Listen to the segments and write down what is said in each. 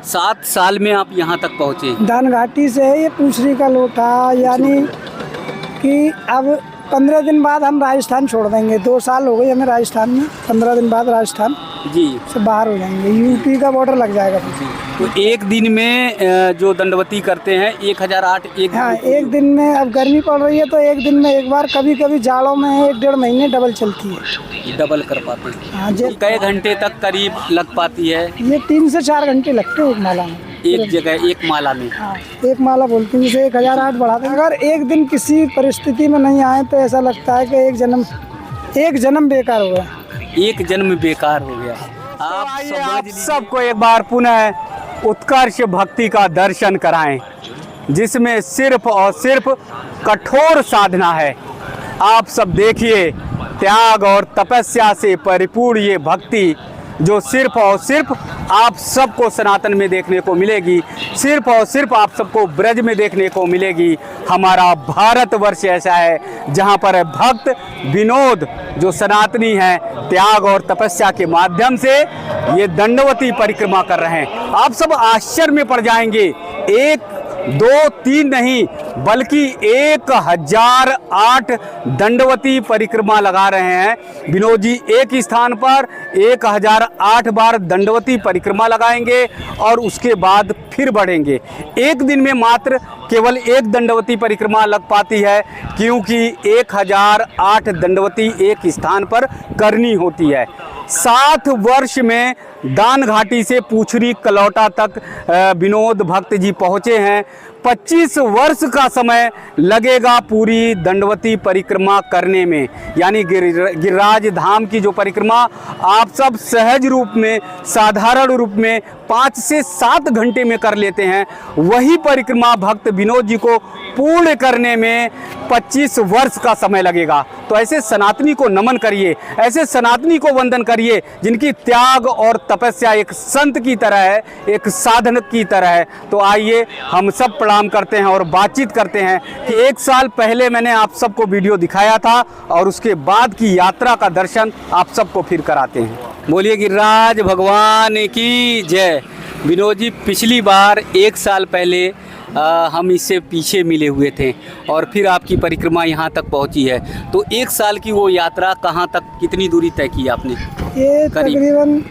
7 साल में आप यहाँ तक पहुँचे। दान घाटी से है ये पूछरी का लोटा, यानी कि अब 15 दिन बाद हम राजस्थान छोड़ देंगे। 2 साल हो गए हमें राजस्थान में, 15 दिन बाद राजस्थान जी से बाहर हो जाएंगे, यूपी का बॉर्डर लग जाएगा। तो एक दिन में जो दंडवती करते हैं 1008 एक हाँ, एक दिन में। अब गर्मी पड़ रही है तो एक दिन में एक बार, कभी कभी जाड़ों में 1-1.5 महीने डबल चलती है। डबल कर पाते हैं। हाँ, तो कई घंटे तक करीब लग पाती है? ये 3 से 4 घंटे लगते हैं एक माला में। एक जगह एक माला में? हाँ, एक माला बोलते हैं, जैसे 1008 बढ़ा दें। अगर एक दिन किसी परिस्थिति में नहीं आए तो ऐसा लगता है कि एक जन्म बेकार हो गया। एक जन्म बेकार हो गया। आप सबको एक बार पुनः उत्कर्ष भक्ति का दर्शन कराएं, जिसमें सिर्फ और सिर्फ कठोर साधना है। आप सब देखिए, त्याग और तपस्या से परिपूर्ण ये भक्ति जो सिर्फ और सिर्फ आप सबको सनातन में देखने को मिलेगी, सिर्फ और सिर्फ आप सबको ब्रज में देखने को मिलेगी। हमारा भारतवर्ष ऐसा है जहाँ पर भक्त विनोद जो सनातनी हैं, त्याग और तपस्या के माध्यम से ये दंडवती परिक्रमा कर रहे हैं। आप सब आश्चर्य में पड़ जाएंगे। 1, 2, 3 नहीं बल्कि 1008 दंडवती परिक्रमा लगा रहे हैं विनोद जी। एक स्थान पर 1008 बार दंडवती परिक्रमा लगाएंगे और उसके बाद फिर बढ़ेंगे। एक दिन में मात्र केवल एक दंडवती परिक्रमा लग पाती है, क्योंकि 1008 दंडवती एक स्थान पर करनी होती है। 7 वर्ष में दान घाटी से पूछरी कलौटा तक विनोद भक्त जी पहुँचे हैं। 25 वर्ष का समय लगेगा पूरी दंडवती परिक्रमा करने में, यानी गिरिराज धाम की जो परिक्रमा आप सब सहज रूप में, साधारण रूप में 5 से 7 घंटे में कर लेते हैं, वही परिक्रमा भक्त विनोद जी को पूर्ण करने में 25 वर्ष का समय लगेगा। तो ऐसे सनातनी को नमन करिए, ऐसे सनातनी को वंदन करिए जिनकी त्याग और तपस्या एक संत की तरह है, एक साधक की तरह है। तो आइए हम सब प्रणाम करते हैं और बातचीत करते हैं कि 1 साल पहले मैंने आप सबको वीडियो दिखाया था और उसके बाद की यात्रा का दर्शन आप सबको फिर कराते हैं। बोलिए गिरिराज भगवान की जय। विनोद जी, पिछली बार 1 साल पहले हम इससे पीछे मिले हुए थे और फिर आपकी परिक्रमा यहाँ तक पहुँची है। तो 1 साल की वो यात्रा कहाँ तक, कितनी दूरी तय की आपने? ये तकरीबन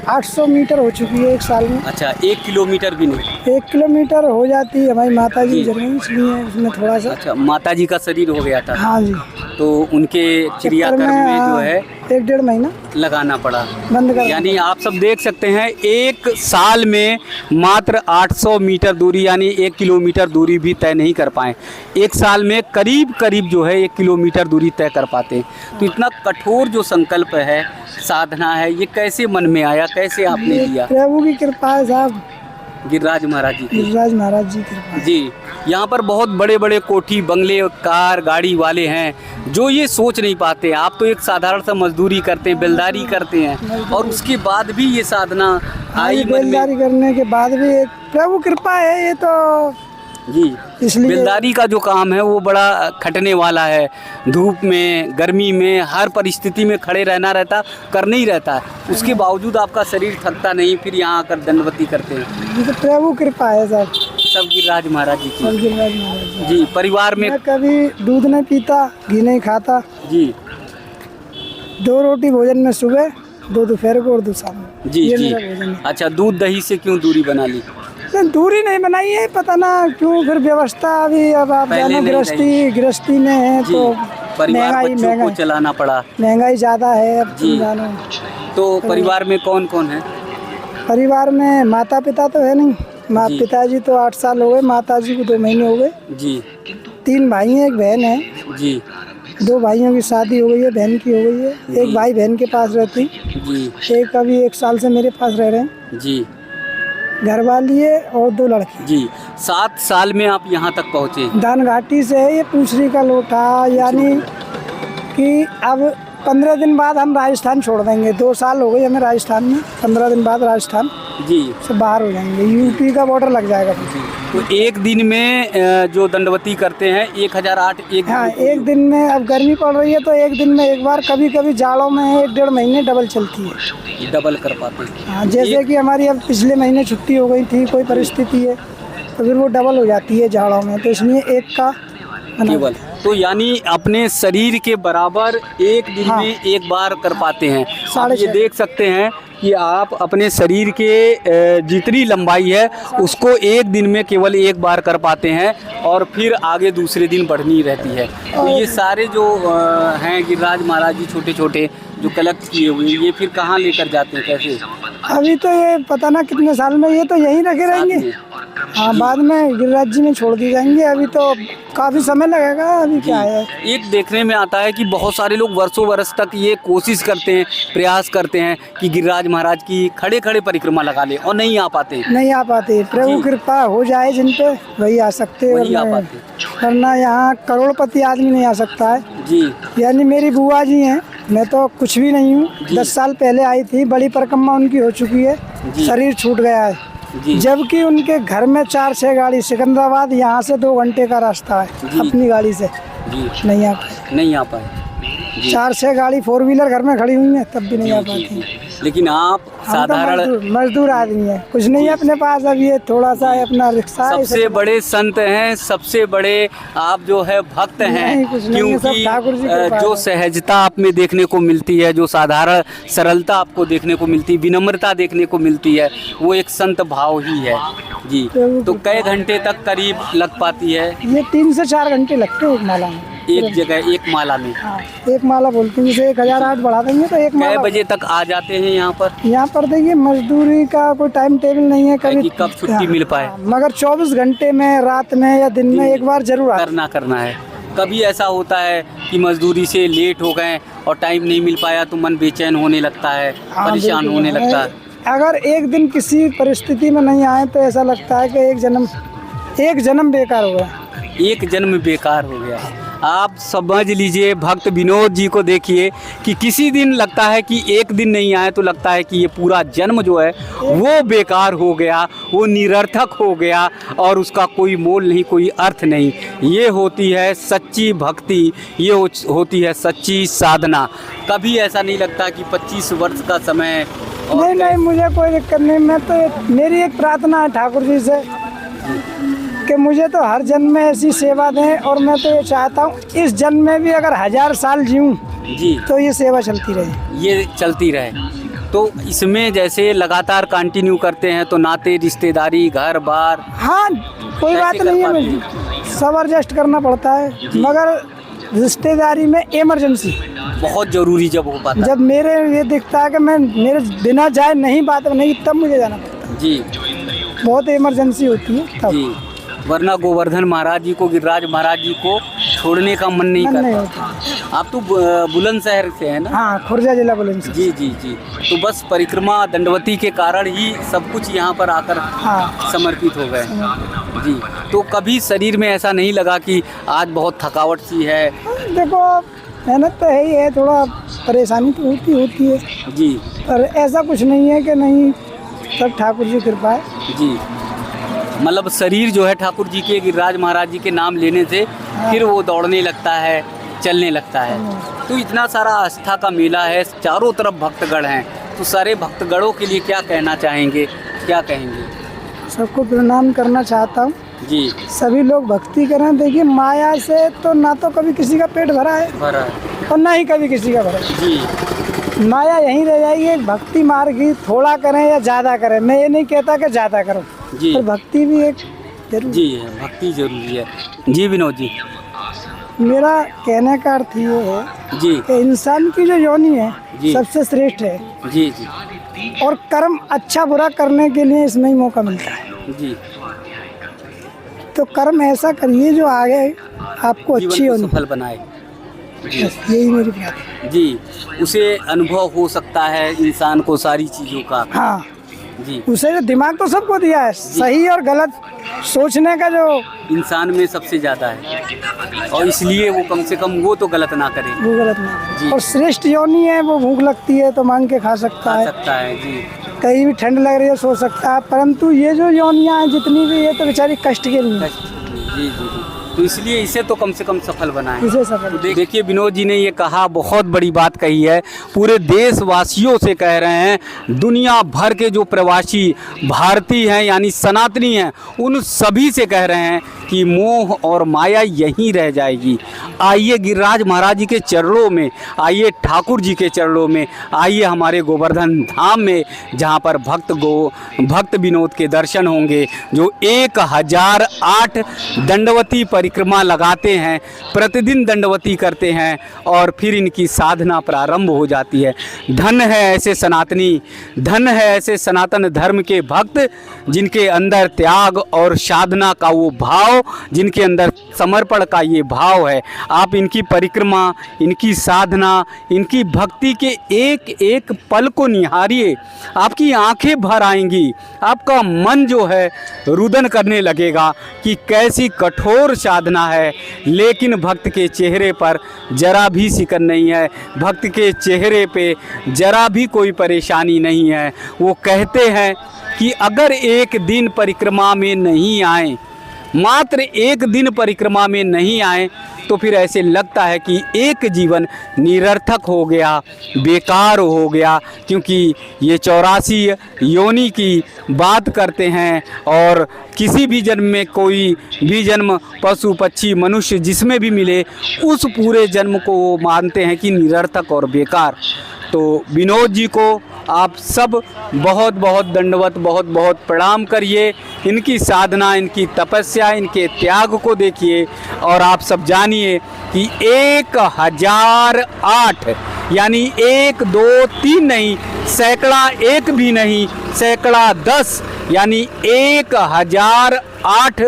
800 मीटर हो चुकी है 1 साल में। अच्छा, 1 किलोमीटर भी नहीं? 1 किलोमीटर हो जाती है। हमारी माता जी जन्म इसलिए उसमें थोड़ा सा। अच्छा, माता जी का शरीर हो गया था? हाँ जी। तो उनके क्रियाकर्म में जो है 1-1.5 महीना लगाना पड़ा, बंद कर। यानी आप सब देख सकते हैं 1 साल में मात्र 800 मीटर दूरी, यानी 1 किलोमीटर दूरी भी तय नहीं कर पाए। 1 साल में करीब करीब जो है 1 किलोमीटर दूरी तय कर पाते। तो इतना कठोर जो संकल्प है, साधना है, ये कैसे मन में आया, कैसे आपने लिया? प्रभु की कृपा है साहब, गिरिराज महाराज जी की। गिरिराज महाराज जी की कृपा जी। यहाँ पर बहुत बड़े बड़े कोठी बंगले, कार, गाड़ी वाले हैं जो ये सोच नहीं पाते। आप तो एक साधारण सा मजदूरी करते हैं, बेलदारी करते हैं, और उसके बाद भी ये साधना आई मन में। बेलदारी करने के बाद भी एक प्रभु कृपा है ये तो जी। इसलिए बेलदारी का जो काम है वो बड़ा खटने वाला है। धूप में, गर्मी में, हर परिस्थिति में खड़े रहना रहता, करना ही रहता है। उसके बावजूद आपका शरीर थकता नहीं, फिर यहाँ आकर दंडवती करते हैं। ये तो प्रभु कृपा है साहब, सब गिरिराज महाराज जी की। गिरिराज महाराज जी। परिवार में मैं कभी दूध नहीं पीता, घी नहीं खाता जी। 2 रोटी भोजन में सुबह, 2 दोपहर को और 2 शाम में। जी जी। अच्छा, दूध दही से क्यों दूरी बना ली? दूरी नहीं बनाई है, पता ना क्यों। फिर व्यवस्था अभी, अब आप जानो गृहस्थी में है तो परिवार बच्चों को चलाना पड़ा, महंगाई ज़्यादा है अब तुम जानो। तो परिवार में कौन कौन है? परिवार में माता पिता तो है नहीं। पिताजी तो 8 साल हो गए, माता जी को 2 महीने हो गए जी। 3 भाई हैं, 1 बहन है जी। 2 भाइयों की शादी हो गई है, बहन की हो गई है। 1 भाई बहन के पास रहती जी। एक अभी 1 साल से मेरे पास रह रहे हैं जी। घर वाली है और 2 लड़के जी। 7 साल में आप यहाँ तक पहुँचे। दान घाटी से है ये पूछरी का लोटा, यानी कि अब 15 दिन बाद हम राजस्थान छोड़ देंगे। 2 साल हो गए हमें राजस्थान में, 15 दिन बाद राजस्थान जी से बाहर हो जाएंगे, यूपी का बॉर्डर लग जाएगा। तो एक दिन में जो दंडवती करते हैं 1008 एक हाँ, एक दिन में। अब गर्मी पड़ रही है तो एक दिन में एक बार, कभी कभी जाड़ों में 1-1.5 महीने डबल चलती है। डबल कर पाते हैं। हाँ, जैसे कि हमारी अब पिछले महीने छुट्टी हो गई थी, कोई परिस्थिति है तो फिर वो डबल हो जाती है जाड़ों में, तो इसलिए एक का केवल। तो यानी अपने शरीर के बराबर एक दिन हाँ। में एक बार कर पाते हैं। आप साढ़े ये छः। देख सकते हैं कि आप अपने शरीर के जितनी लंबाई है उसको एक दिन में केवल एक बार कर पाते हैं और फिर आगे दूसरे दिन बढ़नी रहती है। तो ये सारे जो हैं गिरिराज महाराज जी छोटे छोटे जो कलेक्ट किए हुए, ये फिर कहाँ लेकर जाते हैं, कैसे? अभी तो ये पता ना कितने साल में ये तो यहीं रखे रहेंगे। हाँ, बाद में गिरिराज जी में छोड़ दी जाएंगे। अभी तो काफ़ी समय लगेगा। अभी क्या है, एक देखने में आता है कि बहुत सारे लोग वर्षों वर्ष तक ये कोशिश करते हैं, प्रयास करते हैं कि गिरिराज महाराज की खड़े खड़े परिक्रमा लगा ले और नहीं आ पाते। नहीं आ पाते। प्रभु कृपा हो जाए जिन पे वही आ सकते, वही आ पाते। वरना यहाँ करोड़पति आदमी नहीं आ सकता है जी। यानी मेरी बुआ जी हैं, मैं तो कुछ भी नहीं हूँ। 10 साल पहले आई थी, बड़ी परिक्रमा उनकी हो चुकी है, शरीर छूट गया है। जबकि उनके घर में 4-6 गाड़ी, सिकंदराबाद यहाँ से 2 घंटे का रास्ता है अपनी गाड़ी से। जी। नहीं आ पाए, नहीं आ पाए। 4-6 गाड़ी 4 व्हीलर घर में खड़ी हुई है तब भी नहीं आ पाती। लेकिन आप हम साधारण तो मजदूर आदमी है, कुछ नहीं है अपने पास। अब ये थोड़ा सा है अपना रिक्शा है। सबसे बड़े संत हैं, सबसे बड़े आप जो है भक्त हैं, नहीं, कुछ नहीं है, सब क्योंकि ठाकुर जी के पास जो है। सहजता आप में देखने को मिलती है, जो साधारण सरलता आपको देखने को मिलती है, विनम्रता देखने को मिलती है, वो एक संत भाव ही है जी। तो कई घंटे तक करीब लग पाती है? ये 3 से 4 घंटे लगते हैं एक माला में। एक जगह एक माला में? हाँ, एक माला बोलते हैं, जैसे 1008 बढ़ा देंगे तो एक कै माला। बजे तक आ जाते हैं यहाँ पर? यहाँ पर देखिए मजदूरी का कोई टाइम टेबल नहीं है, कभी कि कब छुट्टी मिल पाए। मगर 24 घंटे में, रात में या दिन में एक बार जरूर आते करना है। कभी ऐसा होता है कि मजदूरी से लेट हो गए और टाइम नहीं मिल पाया तो मन बेचैन होने लगता है, हाँ, परेशान बिल्कुल। होने लगता है? अगर एक दिन किसी परिस्थिति में नहीं आए तो ऐसा लगता है कि एक जन्म बेकार हो गया। एक जन्म बेकार हो गया। आप समझ लीजिए, भक्त विनोद जी को देखिए कि किसी दिन लगता है कि एक दिन नहीं आए तो लगता है कि ये पूरा जन्म जो है वो बेकार हो गया, वो निरर्थक हो गया और उसका कोई मोल नहीं, कोई अर्थ नहीं। ये होती है सच्ची भक्ति, ये होती है सच्ची साधना। कभी ऐसा नहीं लगता कि 25 वर्ष का समय और नहीं, मुझे कोई दिक्कत नहीं। मैं तो, मेरी एक प्रार्थना है ठाकुर जी से कि मुझे तो हर जन्म में ऐसी सेवा दें, और मैं तो ये चाहता हूँ इस जन्म में भी अगर 1000 साल जीऊँ जी तो ये सेवा चलती रहे, ये चलती रहे। तो इसमें जैसे लगातार कंटिन्यू करते हैं तो नाते रिश्तेदारी घर बार, हाँ कोई बात नहीं है, सब एडजस्ट करना पड़ता है, मगर रिश्तेदारी में इमरजेंसी बहुत ज़रूरी जब हो पाता जब मेरे ये दिखता है कि मैं मेरे बिना जाए नहीं बात नहीं, तब मुझे जाना पड़ता है। जी। बहुत इमरजेंसी होती है तब। जी, वरना गोवर्धन महाराज जी को, गिरिराज महाराज जी को छोड़ने का मन नहीं मन नहीं करता। होता। आप तो बुलंदशहर से हैं ना? हाँ, खुर्जा जिला बुलंदशहर। जी जी जी। तो बस परिक्रमा दंडवती के कारण ही सब कुछ यहाँ पर आकर हाँ, समर्पित हो गए जी। तो कभी शरीर में ऐसा नहीं लगा कि आज बहुत थकावट सी है? देखो मेहनत तो है ही है, थोड़ा परेशानी तो होती है जी। पर ऐसा कुछ नहीं है कि नहीं, सब ठाकुर जी कृपा है जी। मतलब शरीर जो है ठाकुर जी के, गिरिराज महाराज जी के नाम लेने से फिर वो दौड़ने लगता है, चलने लगता है। तो इतना सारा आस्था का मेला है, चारों तरफ भक्तगण हैं, तो सारे भक्तगणों के लिए क्या कहना चाहेंगे, क्या कहेंगे? सबको प्रणाम करना चाहता हूँ जी। सभी लोग भक्ति करें। देखिए माया से तो ना तो कभी किसी का पेट भरा है और ना ही कभी किसी का भरा है। जी। माया यहीं रह जाएगी। भक्ति मार्ग ही थोड़ा करें या ज़्यादा करें, मैं ये नहीं कहता कि ज़्यादा करो जी। पर भक्ति भी एक जरूरी जी है, भक्ति जरूरी है। जी विनोद जी। मेरा कहने का अर्थ ये है जी कि इंसान की जो योनि है जी। सबसे श्रेष्ठ है, जी जी और कर्म अच्छा बुरा करने के लिए इसमें ही मौका मिलता है। जी। तो कर्म ऐसा करिए जो आगे आपको अच्छी जीवन को होनी, सफल बनाए। बस यही मेरी बात है। जी, उसे अनुभव हो सकता है इंसान को सारी चीज़ों का। हाँ, जी। उसे जो दिमाग तो सबको दिया है, सही और गलत सोचने का जो इंसान में सबसे ज़्यादा है, और इसलिए वो कम से कम वो तो गलत ना करे। वो गलत जी। नहीं, और श्रेष्ठ योनि है, वो भूख लगती है तो मांग के खा सकता खा है, सकता है जी। कहीं भी ठंड लग रही है सो सकता है, परंतु ये जो योनियाँ हैं जितनी भी, ये तो बेचारी कष्ट के लिए है। जी जी जी, तो इसलिए इसे तो कम से कम सफल बनाएं। इसे सफल तो देखिए विनोद जी ने ये कहा, बहुत बड़ी बात कही है, पूरे देशवासियों से कह रहे हैं, दुनिया भर के जो प्रवासी भारतीय हैं यानी सनातनी हैं, उन सभी से कह रहे हैं कि मोह और माया यहीं रह जाएगी। आइए गिरिराज महाराज जी के चरणों में, आइए ठाकुर जी के चरणों में, आइए हमारे गोवर्धन धाम में, जहाँ पर भक्त विनोद के दर्शन होंगे, जो 1008 दंडवती परिक्रमा लगाते हैं, प्रतिदिन दंडवती करते हैं और फिर इनकी साधना प्रारंभ हो जाती है। धन है ऐसे सनातनी, धन है ऐसे सनातन धर्म के भक्त, जिनके अंदर त्याग और साधना का वो भाव, जिनके अंदर समर्पण का ये भाव है। आप इनकी परिक्रमा, इनकी साधना, इनकी भक्ति के एक एक पल को निहारिए, आपकी आंखें भर आएंगी, आपका मन जो है रुदन करने लगेगा कि कैसी कठोर साधना है, लेकिन भक्त के चेहरे पर जरा भी सिकन नहीं है, भक्त के चेहरे पे जरा भी कोई परेशानी नहीं है। वो कहते हैं कि अगर एक दिन परिक्रमा में नहीं आए, मात्र एक दिन परिक्रमा में नहीं आए, तो फिर ऐसे लगता है कि एक जीवन निरर्थक हो गया, बेकार हो गया, क्योंकि ये 84 योनि की बात करते हैं और किसी भी जन्म में कोई भी जन्म पशु पक्षी मनुष्य जिसमें भी मिले, उस पूरे जन्म को वो मानते हैं कि निरर्थक और बेकार। तो विनोद जी को आप सब बहुत बहुत दंडवत, बहुत बहुत प्रणाम करिए। इनकी साधना, इनकी तपस्या, इनके त्याग को देखिए और आप सब जानिए कि 1008 यानी 1 2 3 नहीं, सैकड़ा एक भी नहीं, सैकड़ा 10 यानी 1008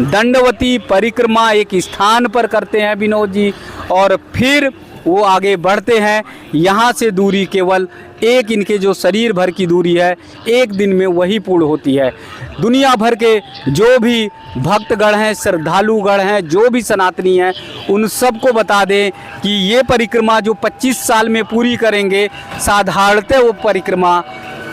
दंडवती परिक्रमा एक स्थान पर करते हैं विनोद जी, और फिर वो आगे बढ़ते हैं। यहाँ से दूरी केवल एक, इनके जो शरीर भर की दूरी है, एक दिन में वही पूर्ण होती है। दुनिया भर के जो भी भक्तगण हैं, श्रद्धालुगण हैं, जो भी सनातनी हैं, उन सबको बता दें कि ये परिक्रमा जो 25 साल में पूरी करेंगे, साधारणतः वो परिक्रमा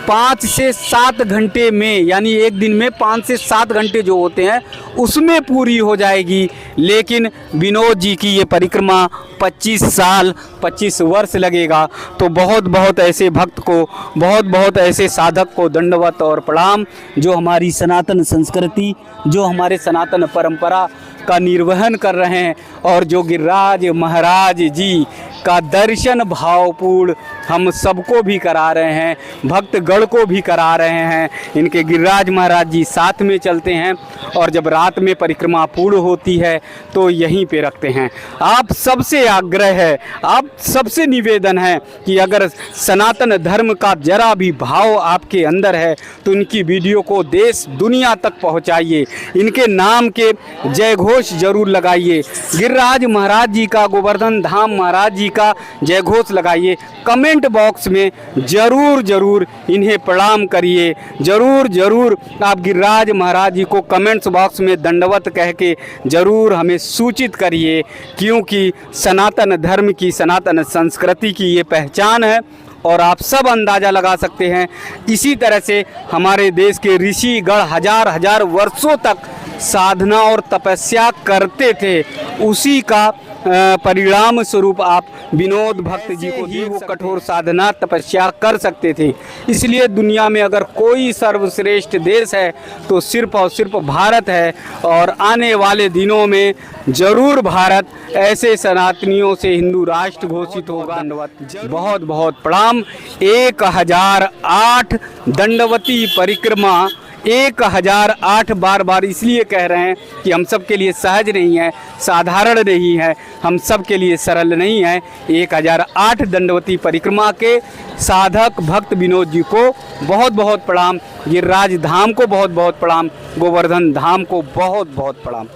5 से 7 घंटे में, यानी एक दिन में 5 से 7 घंटे जो होते हैं उसमें पूरी हो जाएगी। लेकिन विनोद जी की ये परिक्रमा 25 साल 25 वर्ष लगेगा। तो बहुत बहुत ऐसे भक्त को, बहुत बहुत ऐसे साधक को दंडवत और प्रणाम, जो हमारी सनातन संस्कृति, जो हमारे सनातन परंपरा का निर्वहन कर रहे हैं और जो गिरिराज महाराज जी का दर्शन भावपूर्ण हम सबको भी करा रहे हैं, भक्तगण को भी करा रहे हैं। इनके गिरिराज महाराज जी साथ में चलते हैं और जब रात में परिक्रमा पूर्ण होती है तो यहीं पे रखते हैं। आप सबसे आग्रह है, आप सबसे निवेदन है कि अगर सनातन धर्म का जरा भी भाव आपके अंदर है तो इनकी वीडियो को देश दुनिया तक पहुंचाइए, इनके नाम के जय घोष जरूर लगाइए, गिरिराज महाराज जी का, गोवर्धन धाम महाराज जी का जय घोष लगाइए। कमेंट बॉक्स में जरूर जरूर इन्हें प्रणाम करिए, जरूर जरूर आप गिरिराज महाराज जी को कमेंट्स बॉक्स में दंडवत कह के जरूर हमें सूचित करिए, क्योंकि सनातन धर्म की, सनातन संस्कृति की ये पहचान है। और आप सब अंदाज़ा लगा सकते हैं, इसी तरह से हमारे देश के ऋषि गण हजार हजार वर्षों तक साधना और तपस्या करते थे, उसी का परिणाम स्वरूप आप विनोद भक्त जी को ही वो कठोर साधना तपस्या कर सकते थे। इसलिए दुनिया में अगर कोई सर्वश्रेष्ठ देश है तो सिर्फ और सिर्फ भारत है, और आने वाले दिनों में जरूर भारत ऐसे सनातनियों से हिंदू राष्ट्र घोषित होगा। दंडवत बहुत बहुत प्रणाम। 1008 दंडवती परिक्रमा 1008 बार इसलिए कह रहे हैं कि हम सब के लिए सहज नहीं है, साधारण नहीं है, हम सब के लिए सरल नहीं है। 1008 दंडवती परिक्रमा के साधक भक्त विनोद जी को बहुत बहुत प्रणाम, गिरिराज धाम को बहुत बहुत प्रणाम, गोवर्धन धाम को बहुत बहुत प्रणाम।